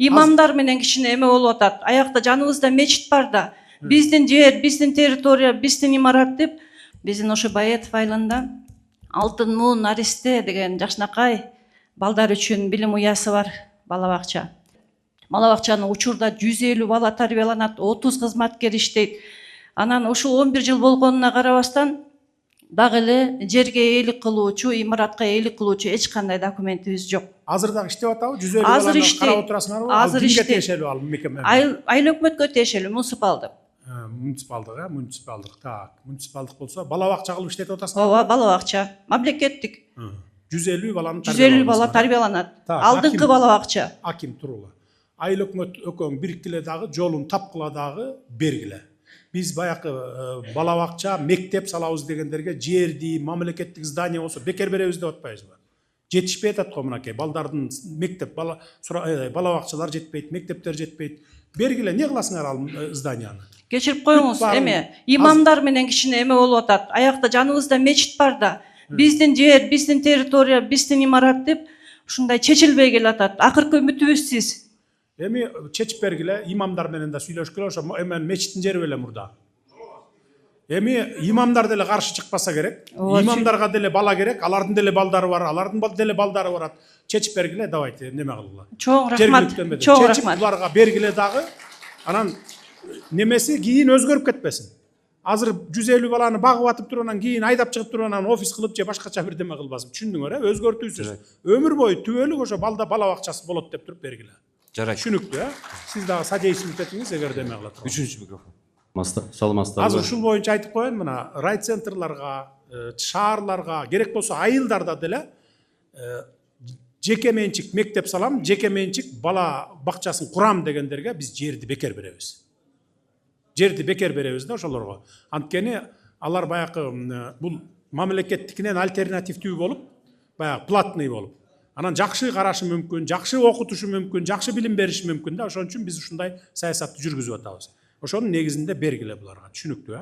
имамдар менен кичине эме болуп атат. Аякта жаныбызда мечит бар да. Биздин жер, биздин территория, биздин имарат деп биздин ошо Баетов айылында Алтын Муун Аристе деген жакшынакай балдар үчүн билим уясы бар, бала бакча. Бала бакчанын учурда 150 бала тарбияланат, 30 кызматкер иштейт. Анан ушул 11 жыл болгонуна карабастан дагы эле жерге ээлик кылуучу, имаратка ээлик кылуучу эч кандай документибиз жок. Азыр дагы иштеп атабы? 150 Азыр баланы иштейт. карап отурасыңарбы? Азыр Кимге иштейт. тиешелүү ал мекеме? Айыл өкмөткө тиешелүү, муниципалдык. Муниципалдык, муниципалдык. Так, муниципалдык болсо бала бакча кылып иштетип атасыңар? Ооба, бала бакча, мамлекеттик. 150 баланы 150 бала тарбияланат. Так, Алдыңкы бала бакча. Аким турула. Айыл өкмөт өкөң бириктиле дагы жолун тапкыла дагы бергиле. Биз баякы бала бакча, мектеп салабыз дегендерге жерди, мамлекеттик здание болсо бекер беребиз деп атпайбызбы? Жетишпей атат го мынакей. Балдардын мектеп, бала бакчалар жетпейт, мектептер жетпейт. Бергиле, не кыласыңар ал зданияны? Кечирип коюңуз, эме имамдар менен кичине эме болуп атат. Аякта жаныбызда мечит бар да. Биздин жер, биздин территория, биздин имарат деп ушундай чечилбей келатат. Акыркы үмүтүбүз сиз. Эми чечип бергиле, имамдар менен да сүйлөшкүлө, ошо эмен мечиттин жери беле мурда. Эми имамдар деле каршы чыкпаса керек. Имамдарга деле бала керек, алардын деле балдары бар, алардын деле балдары барат. Чечип бергиле, давайте, неме кылгыла. Чоң рахмат. Чоң рахмат. Буларга бергиле дагы. Анан немеси кийин өзгөрүп кетпесин. Азыр 150 баланы багып атып тургандан кийин айдап чыгып тургандан офис кылып же башкача бир деме кылбасын. Түшүндүңөр, өзгөртүүсүз. Өмүр бою түбөлүк ошо бала бакчасы болот деп туруп бергиле. Жарайт. Түшүнүктүү, Сиз дагы содействовать этиңиз эгер деме кыла турсаңыз. Үчүнчү микрофон. Саламатсыздарбы? Азыр ушул боюнча айтып коеюн, мына райцентрларга, шаарларга, керек болсо айылдарда деле жеке менчик мектеп салам, жеке менчик бала бакчасын курам дегендерге биз жерди бекер беребиз. Жерди бекер беребиз да ошолорго. Анткени алар баякы бул мамлекеттикинен альтернативдүү болуп, баягы платный болуп, анан жакшы карашы мүмкүн, жакшы окутушу мүмкүн, жакшы билим бериши мүмкүн да. Ошон үчүн биз ушундай саясатты жүргүзүп атабыз. Ошонун негизинде бергиле буларга. Түшүнүктүү,